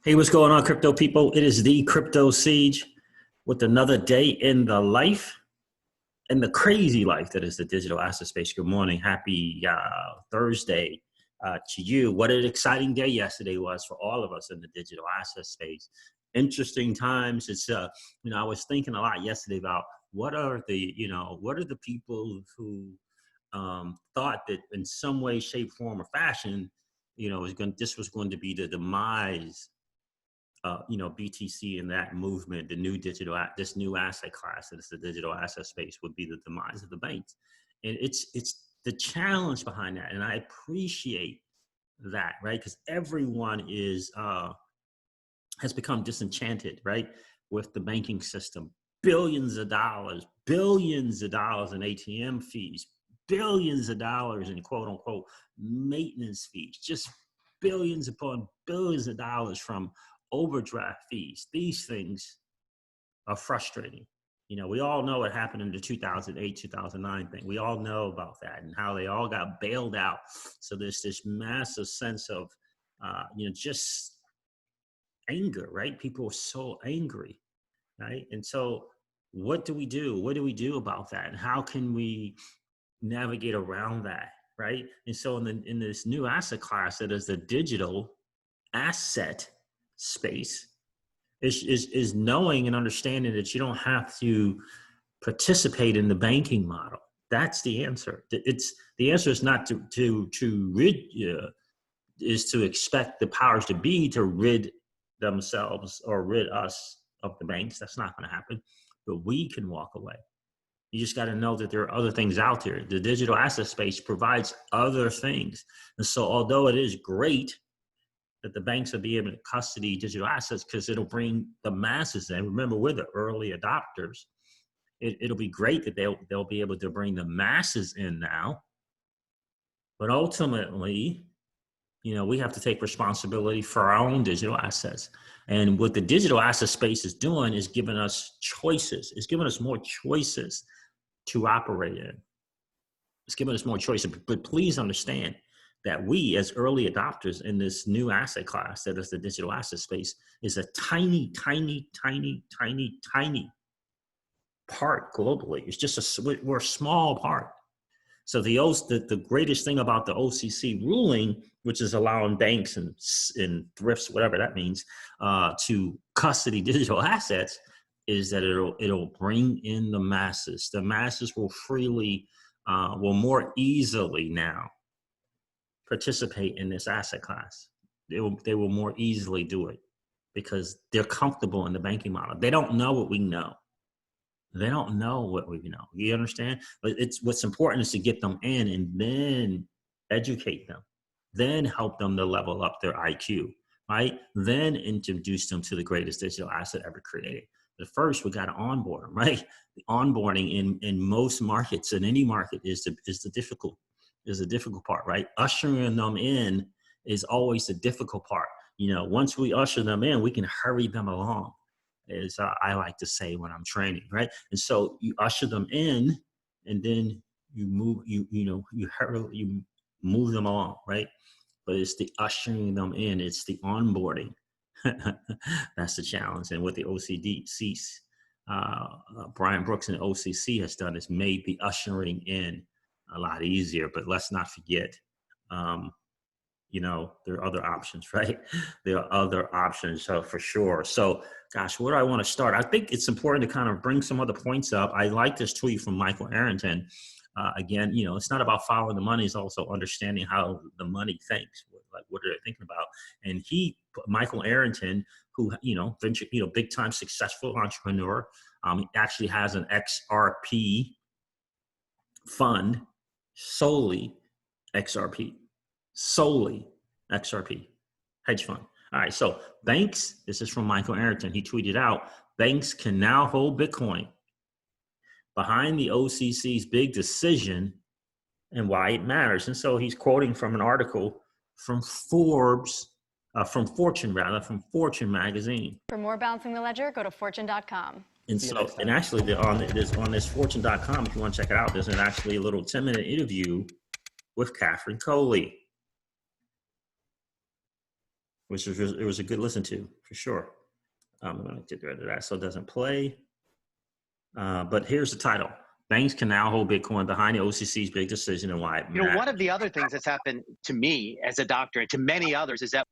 Hey, what's going on, crypto people? It is the Crypto Siege with another day in the life and the crazy life that is the digital asset space. Good morning. Happy Thursday to you. What an exciting day yesterday was for all of us in the digital asset space. Interesting times. It's, I was thinking a lot yesterday about what are the people who thought that in some way, shape, form, or fashion, this was going to be the demise BTC and that movement, this new asset class that is the digital asset space would be the demise of the banks. And it's the challenge behind that. And I appreciate that, right? Because everyone has become disenchanted, right? With the banking system, billions of dollars in ATM fees, billions of dollars in quote unquote maintenance fees, just billions upon billions of dollars from overdraft fees. These things are frustrating. We all know what happened in the 2008, 2009 thing. We all know about that and how they all got bailed out. So there's this massive sense of, just anger, right? People are so angry, right? And so what do we do? What do we do about that? And how can we navigate around that, right? And so in this new asset class that is the digital asset space is knowing and understanding that you don't have to participate in the banking model. That's the answer. The answer is not is to expect the powers to be to rid themselves or rid us of the banks. That's not going to happen, but we can walk away. You just got to know that there are other things out there. The digital asset space provides other things. And so although it is great that the banks will be able to custody digital assets because it'll bring the masses in. Remember, we're the early adopters. It'll be great that they'll be able to bring the masses in now. But ultimately, we have to take responsibility for our own digital assets. And what the digital asset space is doing is giving us choices. It's giving us more choices to operate in. It's giving us more choices. But please understand that we as early adopters in this new asset class that is the digital asset space is a tiny, tiny, tiny, tiny, tiny part globally. It's just we're a small part. So the greatest thing about the OCC ruling, which is allowing banks and thrifts, whatever that means, to custody digital assets, is that it'll bring in the masses. The masses will will more easily now participate in this asset class. They will more easily do it because they're comfortable in the banking model. They don't know what we know. They don't know what we know. You understand? But what's important is to get them in and then educate them, then help them to level up their IQ, right? Then introduce them to the greatest digital asset ever created. But first, we got to onboard them, right? The onboarding in most markets, in any market, is the difficult part, right? Ushering them in is always the difficult part. Once we usher them in, we can hurry them along, as I like to say when I'm training, right? And so you usher them in, and then you move, you move them along, right? But it's the ushering them in, it's the onboarding. That's the challenge. And what the OCCs, Brian Brooks and OCC has done is made the ushering in a lot easier. But let's not forget, there are other options, right? There are other options, so for sure. So, gosh, where do I want to start? I think it's important to kind of bring some other points up. I like this tweet from Michael Arrington. Again, it's not about following the money; it's also understanding how the money thinks. Like, what are they thinking about? And Michael Arrington, who venture, big time successful entrepreneur, he actually has an XRP fund, solely XRP hedge fund. All right, so banks, this is from Michael Arrington. He tweeted out, banks can now hold Bitcoin behind the OCC's big decision and why it matters. And so he's quoting from an article from Fortune magazine. For more Balancing the Ledger, go to fortune.com. And actually, on this fortune.com, if you want to check it out, there's actually a little 10-minute interview with Catherine Coley. which was it was a good listen to for sure. I'm going to get rid of that so it doesn't play. But here's the title: Banks can now hold Bitcoin behind the OCC's big decision and why it matters. One of the other things that's happened to me as a doctor and to many others is that.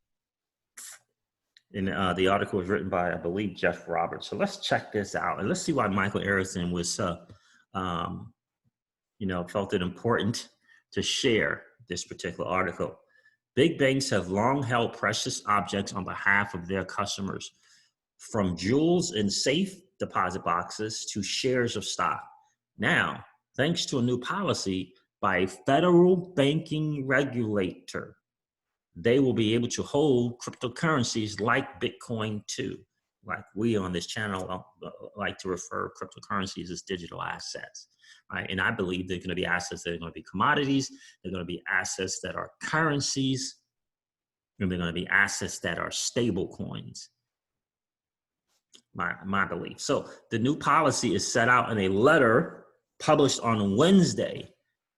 And the article was written by, I believe, Jeff Roberts. So let's check this out and let's see why Michael Erickson was, felt it important to share this particular article. Big banks have long held precious objects on behalf of their customers, from jewels in safe deposit boxes to shares of stock. Now, thanks to a new policy by a federal banking regulator, they will be able to hold cryptocurrencies like Bitcoin too. Like we on this channel like to refer cryptocurrencies as digital assets, right? And I believe they're going to be assets that are going to be commodities. They're going to be assets that are currencies. And they're going to be assets that are stable coins. My belief. So the new policy is set out in a letter published on Wednesday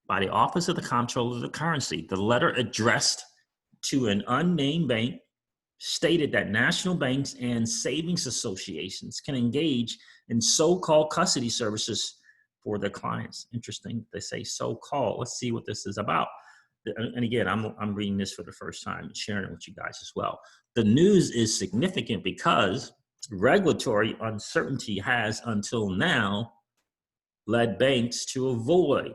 by the Office of the Comptroller of the Currency. The letter addressed to an unnamed bank stated that national banks and savings associations can engage in so-called custody services for their clients. Interesting, they say so-called. Let's see what this is about. And again, I'm reading this for the first time and sharing it with you guys as well. The news is significant because regulatory uncertainty has until now led banks to avoid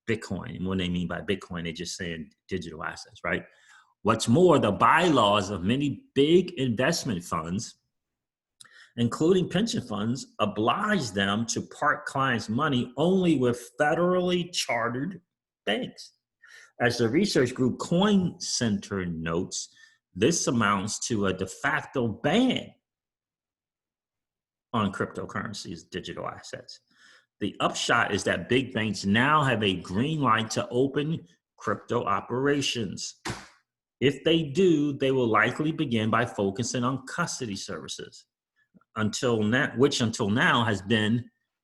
Bitcoin. And what they mean by Bitcoin, they're just saying digital assets, right? What's more, the bylaws of many big investment funds, including pension funds, oblige them to park clients' money only with federally chartered banks. As the research group Coin Center notes, this amounts to a de facto ban on cryptocurrencies, digital assets. The upshot is that big banks now have a green light to open crypto operations. If they do, they will likely begin by focusing on custody services, which until now has been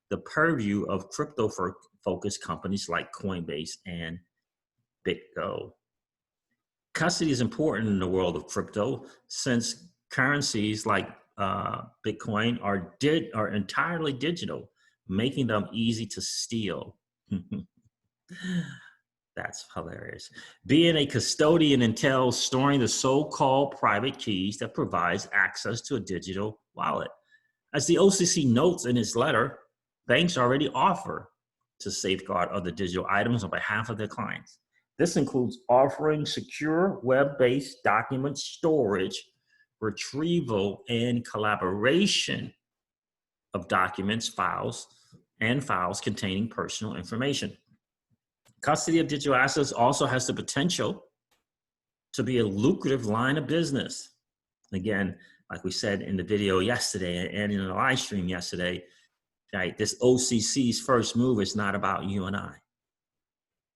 the purview of crypto-focused companies like Coinbase and BitGo. Custody is important in the world of crypto since currencies like Bitcoin are entirely digital, making them easy to steal. That's hilarious. Being a custodian entails storing the so-called private keys that provides access to a digital wallet. As the OCC notes in its letter, banks already offer to safeguard other digital items on behalf of their clients. This includes offering secure web-based document storage, retrieval, and collaboration of documents, files containing personal information. Custody of digital assets also has the potential to be a lucrative line of business. Again, like we said in the video yesterday and in the live stream yesterday, right, this OCC's first move is not about you and I.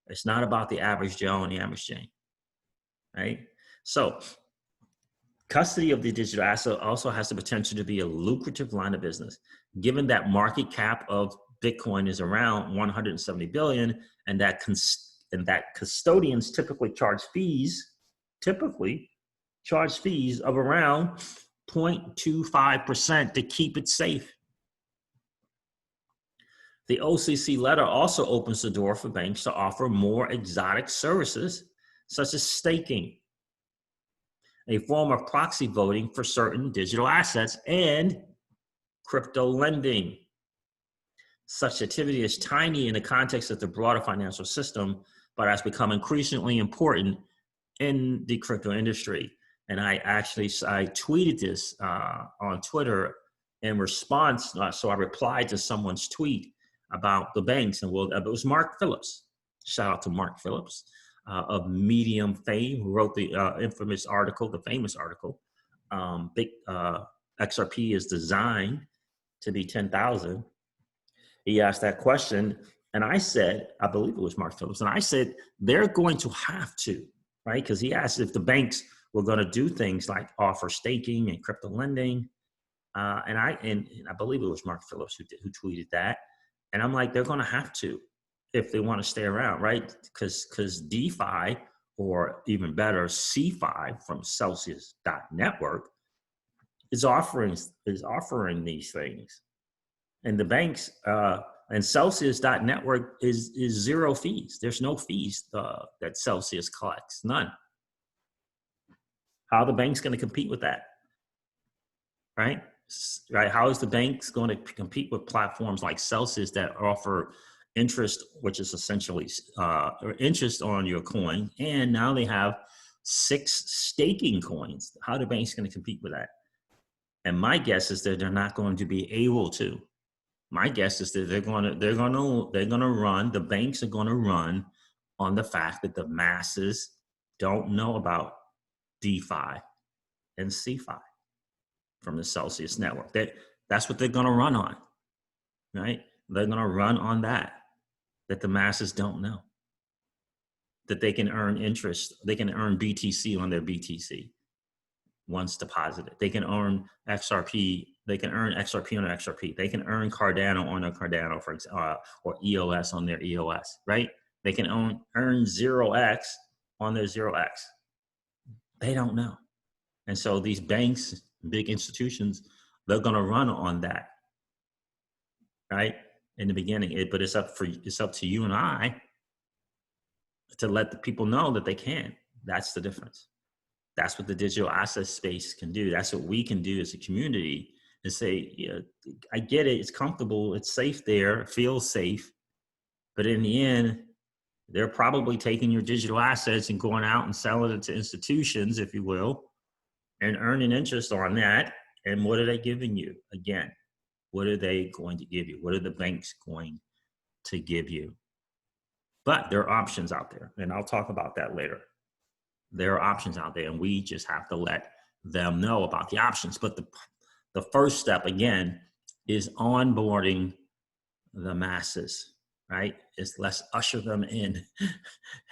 It's not about the average Joe and the average Jane, right? So custody of the digital asset also has the potential to be a lucrative line of business, given that market cap of Bitcoin is around 170 billion, and that custodians typically charge fees of around 0.25% to keep it safe. The OCC letter also opens the door for banks to offer more exotic services, such as staking, a form of proxy voting for certain digital assets, and crypto lending. Such activity is tiny in the context of the broader financial system, but has become increasingly important in the crypto industry. And I tweeted this on Twitter in response. So I replied to someone's tweet about the banks, and it was Mark Phillips. Shout out to Mark Phillips of Medium fame, who wrote the famous article, XRP is designed to be 10,000. He asked that question, and I said, I believe it was Mark Phillips, and I said, they're going to have to, right? Because he asked if the banks were going to do things like offer staking and crypto lending. And I believe it was Mark Phillips who tweeted that. And I'm like, they're going to have to if they want to stay around, right? Because DeFi or even better, C5 from Celsius.network is offering these things. And the banks and Celsius.network is zero fees. There's no fees that Celsius collects, none. How are the banks going to compete with that? Right? Right? How is the banks going to compete with platforms like Celsius that offer interest, which is essentially interest on your coin, and now they have 6 staking coins? How are the banks going to compete with that? And my guess is that they're not going to be able to. My guess is that the banks are going to run on the fact that the masses don't know about DeFi and CeFi from the Celsius network. That's what they're going to run on, right? They're going to run on that the masses don't know, that they can earn interest. They can earn BTC on their BTC once deposited. They can earn XRP. They can earn XRP on their XRP. They can earn Cardano on their Cardano, for example, or EOS on their EOS, right? They can earn 0x on their 0x. They don't know. And so these banks, big institutions, they're going to run on that, right? In the beginning, but it's up to you and I to let the people know that they can. That's the difference. That's what the digital asset space can do. That's what we can do as a community, and say, yeah, I get it. It's comfortable. It's safe there. It feels safe. But in the end, they're probably taking your digital assets and going out and selling it to institutions, if you will, and earning interest on that. And what are they giving you? Again, what are they going to give you? What are the banks going to give you? But there are options out there, and I'll talk about that later. There are options out there, and we just have to let them know about the options. But the first step, again, is onboarding the masses, right? Let's usher them in,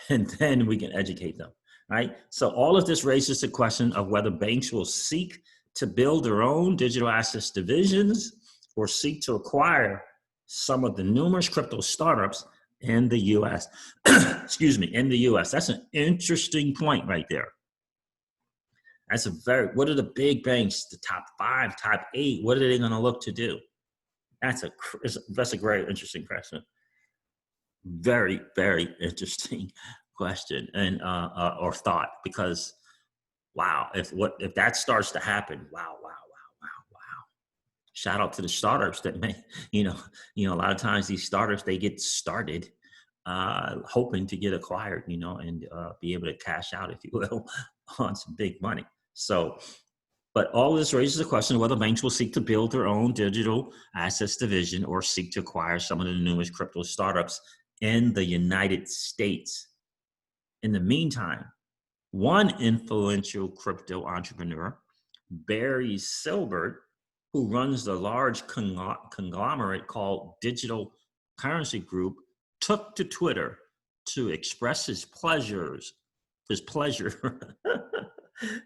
and then we can educate them, right? So all of this raises the question of whether banks will seek to build their own digital assets divisions or seek to acquire some of the numerous crypto startups in the U.S. Excuse me, in the U.S. That's an interesting point right there. That's what are the big banks, the top 5, top 8, what are they going to look to do? That's a very interesting question. Very, very interesting question and or thought, because wow, if that starts to happen, wow. Shout out to the startups that may, a lot of times these startups, they get started hoping to get acquired, and be able to cash out, if you will, on some big money. So, but all of this raises the question of whether banks will seek to build their own digital assets division or seek to acquire some of the newest crypto startups in the United States. In the meantime, one influential crypto entrepreneur, Barry Silbert, who runs the large conglomerate called Digital Currency Group, took to Twitter to express his pleasure,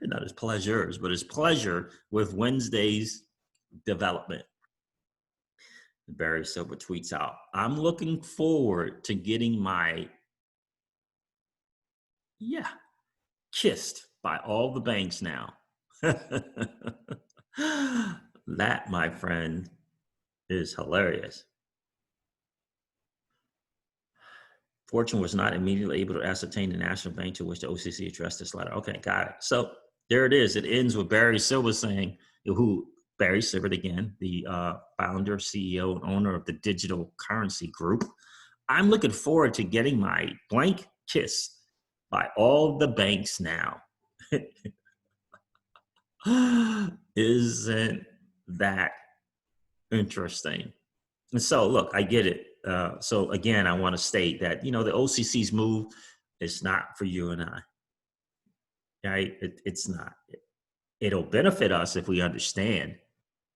not his pleasures, but his pleasure with Wednesday's development. Barry Silbert tweets out, "I'm looking forward to getting my, kissed by all the banks now." That, my friend, is hilarious. Fortune was not immediately able to ascertain the national bank to which the OCC addressed this letter. Okay, got it. So there it is. It ends with Barry Silbert saying, Barry Silbert again, the founder, CEO, and owner of the Digital Currency Group. "I'm looking forward to getting my blank kissed by all the banks now." Isn't that interesting? And so, look, I get it. So again, I want to state that, the OCCs Move is not for you and I, right? It's not. It'll benefit us if we understand,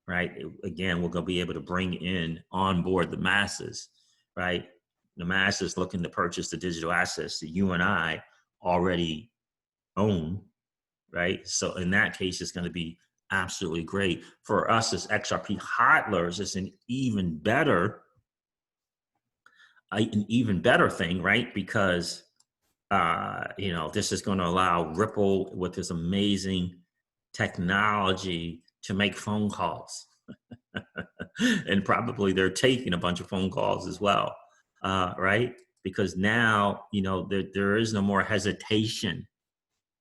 right? Again, we're going to be able to bring on board the masses, right? The masses looking to purchase the digital assets that you and I already own, right? So in that case, it's going to be absolutely great. For us as XRP hodlers, it's an even better thing, right? Because You know, this is going to allow Ripple with this amazing technology to make phone calls. And probably they're taking a bunch of phone calls as well, right? Because now, you know, there is no more hesitation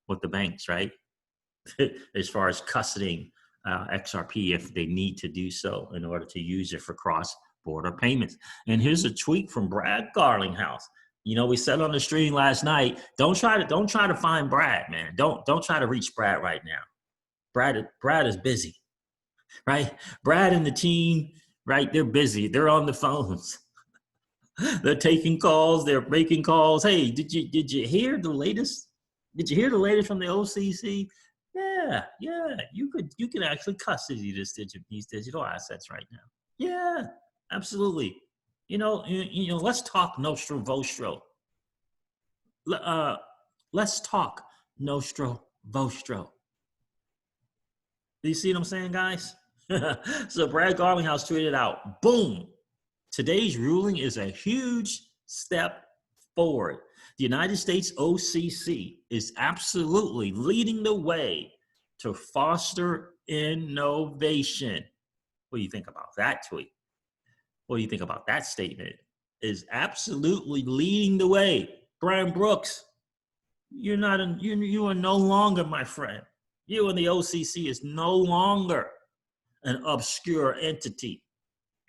with the banks, right? As far as custodying XRP if they need to do so in order to use it for cross-border payments. And here's a tweet from Brad Garlinghouse. You know, we said on the stream last night, don't try to find Brad, man. Don't try to reach Brad right now. Brad is busy, right? Brad and the team, right? They're busy. They're on the phones. They're taking calls. They're making calls. Hey, did you hear the latest? Did you hear the latest from the OCC? Yeah. You can actually custody these digital assets right now. Yeah, absolutely. You know, let's talk nostro vostro. Let's talk nostro vostro. Do you see what I'm saying, guys? So Brad Garlinghouse tweeted out, boom, today's ruling is a huge step forward. The United States OCC is absolutely leading the way to foster innovation. What do you think about that tweet? What do you think about that statement? Is absolutely leading the way. Brian Brooks, you are no longer, my friend. You and the OCC is no longer an obscure entity,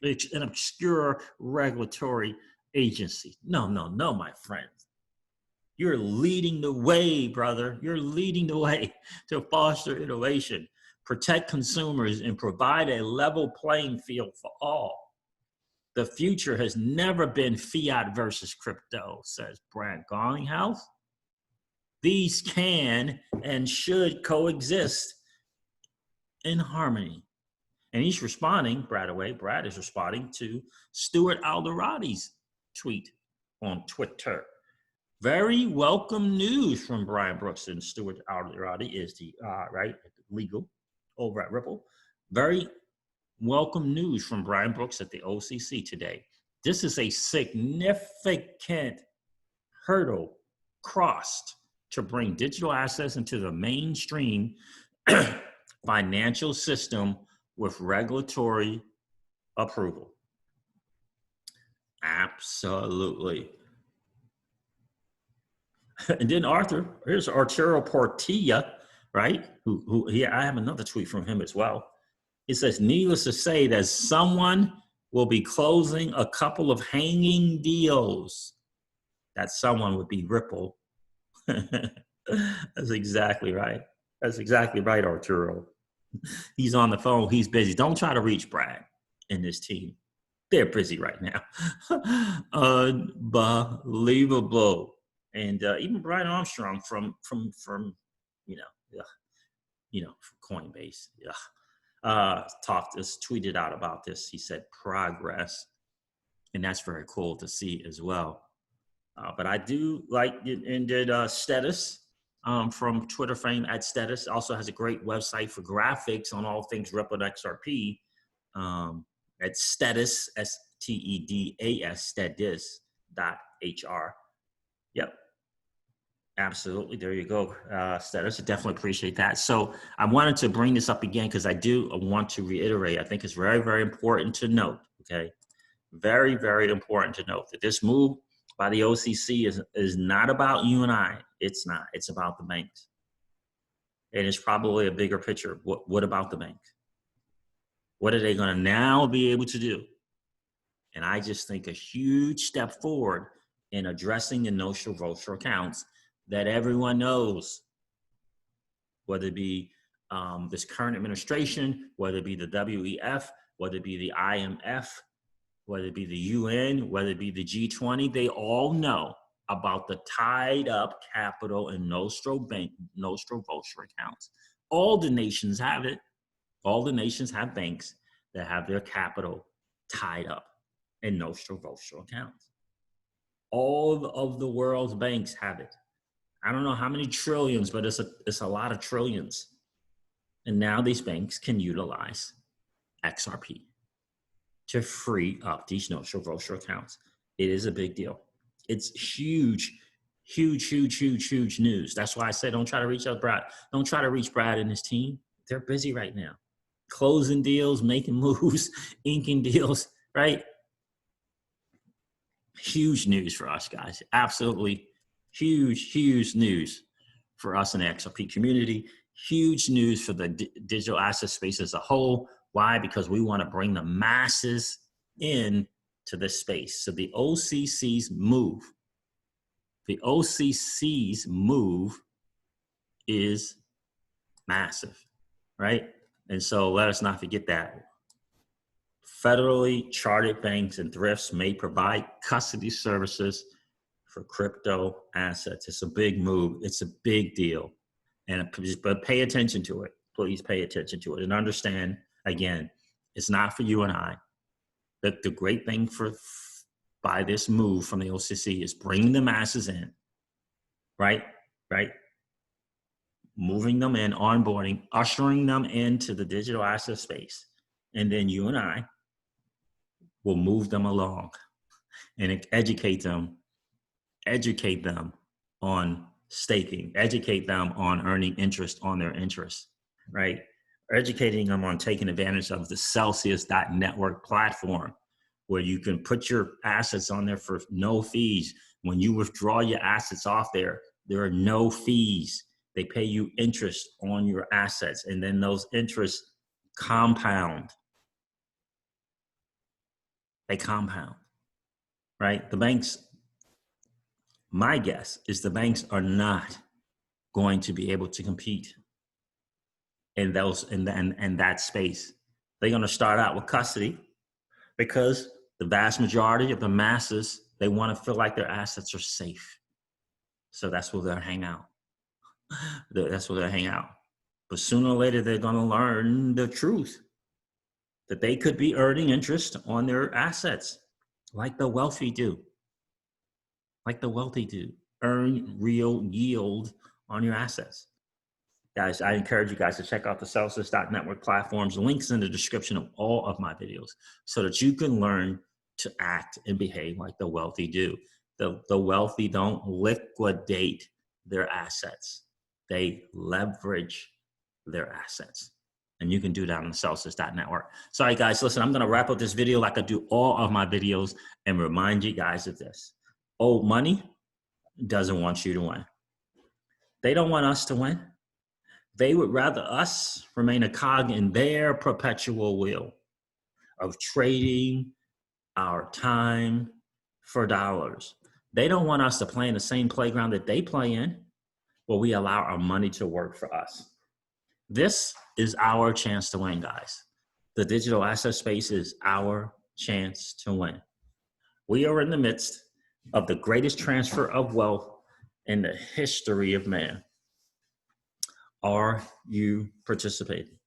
an obscure regulatory agency. No, my friends. You're leading the way, brother. You're leading the way to foster innovation, protect consumers, and provide a level playing field for all. The future has never been fiat versus crypto, says Brad Garlinghouse. These can and should coexist in harmony. And he's responding, Brad is responding to Stuart Alderoty's tweet on Twitter. Very welcome news from Brian Brooks and Stuart Alderoty is the, legal over at Ripple. Very welcome news from Brian Brooks at the OCC today. This is a significant hurdle crossed to bring digital assets into the mainstream financial system with regulatory approval. Absolutely. And then here's Arturo Portilla, right? I have another tweet from him as well. It says, needless to say that someone will be closing a couple of hanging deals. That someone would be Ripple. That's exactly right. That's exactly right, Arturo. He's on the phone. He's busy. Don't try to reach Brad and his team. They're busy right now. Unbelievable. And even Brian Armstrong from Coinbase, tweeted out about this. He said progress, and that's very cool to see as well. But I do like it, and did Status from Twitter fame at Status also has a great website for graphics on all things Ripple and XRP. At Status, STEDAS, status.hr. Yep. Absolutely. There you go. Status. I definitely appreciate that. So I wanted to bring this up again because I want to reiterate. I think it's very, very important to note. Okay. Very, very important to note that this move by the OCC is not about you and I. It's not. It's about the banks. And it's probably a bigger picture. What about the banks? What are they going to now be able to do? And I just think a huge step forward in addressing the notional vulture accounts that everyone knows, whether it be this current administration, whether it be the WEF, whether it be the IMF, whether it be the UN, whether it be the G20, they all know about the tied up capital in nostro vulture accounts. All the nations have it. All the nations have banks that have their capital tied up in nostro vulture accounts. All of the world's banks have it. I don't know how many trillions, but it's a lot of trillions. And now these banks can utilize XRP to free up these nostro vulture accounts. It is a big deal. It's huge, Huge, huge, huge, huge news. That's why I said don't try to reach out Brad. Don't try to reach Brad and his team. They're busy right now. Closing deals, making moves, inking deals, right? Huge news for us, guys. Absolutely huge, huge news for us in the XRP community. Huge news for the digital asset space as a whole. Why? Because we want to bring the masses in to this space. So the OCCs move. The OCCs move is massive, right? And so let us not forget that. Federally chartered banks and thrifts may provide custody services for crypto assets. It's a big move. It's a big deal. But pay attention to it. Please pay attention to it and understand, again, it's not for you and I. But the great thing by this move from the OCC is bringing the masses in, right? Moving them in, onboarding, ushering them into the digital asset space. And then you and I will move them along and educate them on staking, educate them on earning interest on their interest, right? Educating them on taking advantage of the Celsius.network platform where you can put your assets on there for no fees. When you withdraw your assets off there are no fees. They pay you interest on your assets, and then those interests compound. They compound, right? The banks, my guess is the banks are not going to be able to compete in that space. They're going to start out with custody because the vast majority of the masses, they want to feel like their assets are safe. So that's where they'll hang out. That's where they'll hang out. But sooner or later, they're going to learn the truth that they could be earning interest on their assets like the wealthy do. Like the wealthy do. Earn real yield on your assets. Guys, I encourage you guys to check out the Celsius.network platforms. Links in the description of all of my videos so that you can learn to act and behave like the wealthy do. The wealthy don't liquidate their assets. They leverage their assets. And you can do that on the Celsius.network. Sorry, guys, listen, I'm going to wrap up this video like I do all of my videos and remind you guys of this. Old money doesn't want you to win. They don't want us to win. They would rather us remain a cog in their perpetual wheel of trading our time for dollars. They don't want us to play in the same playground that they play in, where we allow our money to work for us. This is our chance to win, guys. The digital asset space is our chance to win. We are in the midst of the greatest transfer of wealth in the history of man. Are you participating?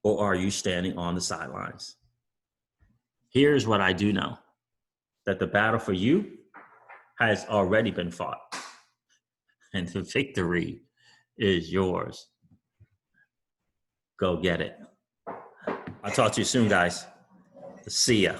Or are you standing on the sidelines? Here's what I do know, that the battle for you has already been fought, and the victory is yours. Go get it. I'll talk to you soon, guys. See ya.